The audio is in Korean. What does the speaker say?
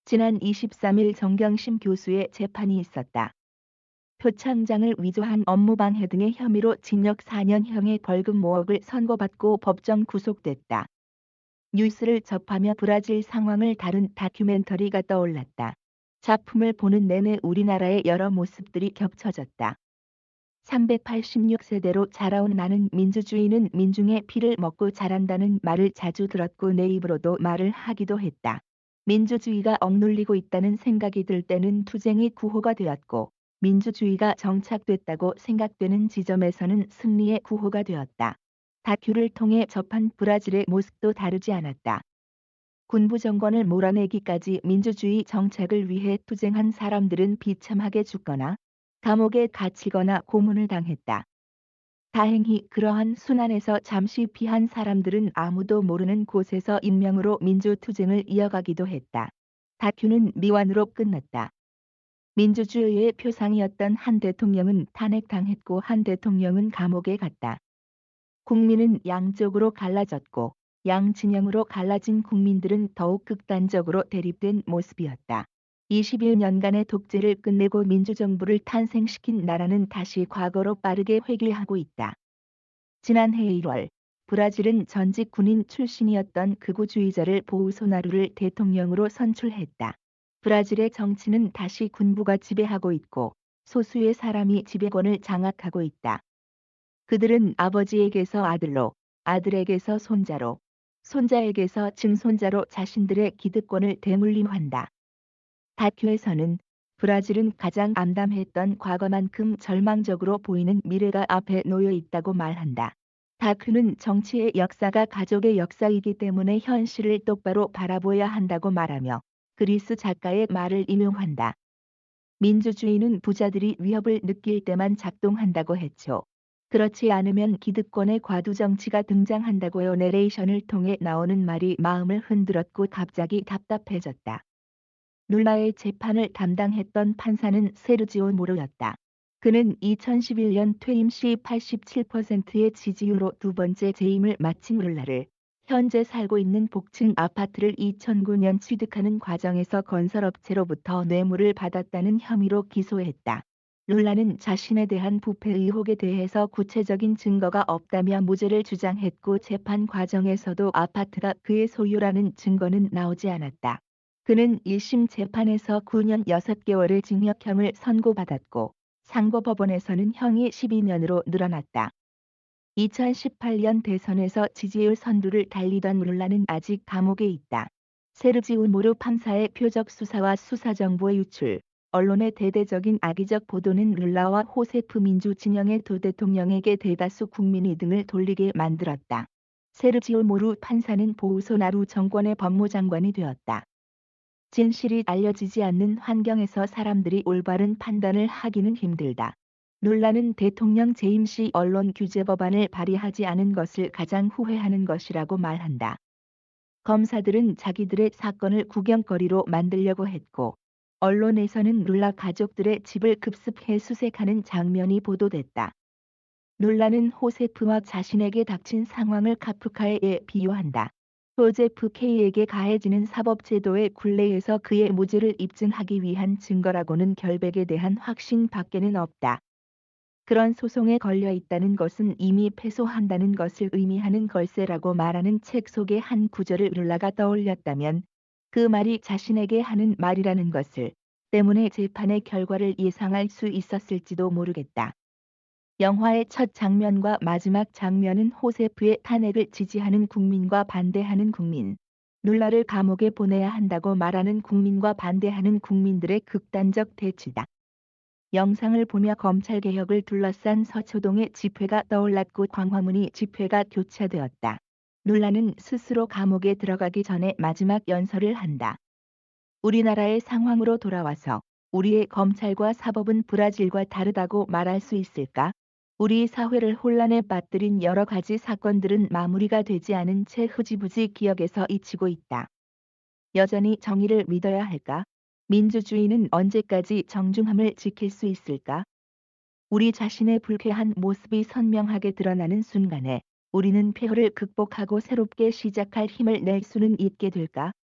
지난 23일 정경심 교수의 재판이 있었다. 표창장을 위조한 업무방해 등의 혐의로 징역 4년형의 벌금 5억을 선고받고 법정 구속됐다. 뉴스를 접하며 브라질 상황을 다룬 다큐멘터리가 떠올랐다. 작품을 보는 내내 우리나라의 여러 모습들이 겹쳐졌다. 386세대로 자라온 나는 민주주의는 민중의 피를 먹고 자란다는 말을 자주 들었고 내 입으로도 말을 하기도 했다. 민주주의가 억눌리고 있다는 생각이 들 때는 투쟁이 구호가 되었고 민주주의가 정착됐다고 생각되는 지점에서는 승리의 구호가 되었다. 다큐를 통해 접한 브라질의 모습도 다르지 않았다. 군부 정권을 몰아내기까지 민주주의 정착을 위해 투쟁한 사람들은 비참하게 죽거나 감옥에 갇히거나 고문을 당했다. 다행히 그러한 순환에서 잠시 피한 사람들은 아무도 모르는 곳에서 익명으로 민주투쟁을 이어가기도 했다. 다큐는 미완으로 끝났다. 민주주의의 표상이었던 한 대통령은 탄핵당했고 한 대통령은 감옥에 갔다. 국민은 양쪽으로 갈라졌고 양 진영으로 갈라진 국민들은 더욱 극단적으로 대립된 모습이었다. 21년간의 독재를 끝내고 민주정부를 탄생시킨 나라는 다시 과거로 빠르게 회귀하고 있다. 지난해 1월 브라질은 전직 군인 출신이었던 극우주의자를 보우소나루를 대통령으로 선출했다. 브라질의 정치는 다시 군부가 지배하고 있고 소수의 사람이 지배권을 장악하고 있다. 그들은 아버지에게서 아들로, 아들에게서 손자로, 손자에게서 증손자로 자신들의 기득권을 대물림한다. 다큐에서는 브라질은 가장 암담했던 과거만큼 절망적으로 보이는 미래가 앞에 놓여 있다고 말한다. 다큐는 정치의 역사가 가족의 역사이기 때문에 현실을 똑바로 바라보아야 한다고 말하며 그리스 작가의 말을 인용한다. 민주주의는 부자들이 위협을 느낄 때만 작동한다고 했죠. 그렇지 않으면 기득권의 과도 정치가 등장한다고요. 내레이션을 통해 나오는 말이 마음을 흔들었고 갑자기 답답해졌다. 룰라의 재판을 담당했던 판사는 세르지오 모로였다. 그는 2011년 퇴임 시 87%의 지지율로 두 번째 재임을 마친 룰라를 현재 살고 있는 복층 아파트를 2009년 취득하는 과정에서 건설업체로부터 뇌물을 받았다는 혐의로 기소했다. 룰라는 자신에 대한 부패 의혹에 대해서 구체적인 증거가 없다며 무죄를 주장했고 재판 과정에서도 아파트가 그의 소유라는 증거는 나오지 않았다. 그는 1심 재판에서 9년 6개월의 징역형을 선고받았고 상고법원에서는 형이 12년으로 늘어났다. 2018년 대선에서 지지율 선두를 달리던 룰라는 아직 감옥에 있다. 세르지오 모로 판사의 표적 수사와 수사 정보의 유출, 언론의 대대적인 악의적 보도는 룰라와 호세프 민주 진영의 두 대통령에게 대다수 국민이 등을 돌리게 만들었다. 세르지오 모루 판사는 보우소나루 정권의 법무장관이 되었다. 진실이 알려지지 않는 환경에서 사람들이 올바른 판단을 하기는 힘들다. 룰라는 대통령 재임 시 언론 규제 법안을 발의하지 않은 것을 가장 후회하는 것이라고 말한다. 검사들은 자기들의 사건을 구경거리로 만들려고 했고 언론에서는 룰라 가족들의 집을 급습해 수색하는 장면이 보도됐다. 룰라는 호세프와 자신에게 닥친 상황을 카프카에 비유한다. 조제프 K에게 가해지는 사법제도의 굴레에서 그의 무죄를 입증하기 위한 증거라고는 결백에 대한 확신밖에는 없다. 그런 소송에 걸려 있다는 것은 이미 패소한다는 것을 의미하는 걸세라고 말하는 책 속의 한 구절을 룰라가 떠올렸다면 그 말이 자신에게 하는 말이라는 것을 때문에 재판의 결과를 예상할 수 있었을지도 모르겠다. 영화의 첫 장면과 마지막 장면은 호세프의 탄핵을 지지하는 국민과 반대하는 국민, 룰라를 감옥에 보내야 한다고 말하는 국민과 반대하는 국민들의 극단적 대치다. 영상을 보며 검찰개혁을 둘러싼 서초동의 집회가 떠올랐고 광화문이 집회가 교차되었다. 룰라는 스스로 감옥에 들어가기 전에 마지막 연설을 한다. 우리나라의 상황으로 돌아와서 우리의 검찰과 사법은 브라질과 다르다고 말할 수 있을까? 우리 사회를 혼란에 빠뜨린 여러 가지 사건들은 마무리가 되지 않은 채 흐지부지 기억에서 잊히고 있다. 여전히 정의를 믿어야 할까? 민주주의는 언제까지 정중함을 지킬 수 있을까? 우리 자신의 불쾌한 모습이 선명하게 드러나는 순간에 우리는 폐허를 극복하고 새롭게 시작할 힘을 낼 수는 있게 될까?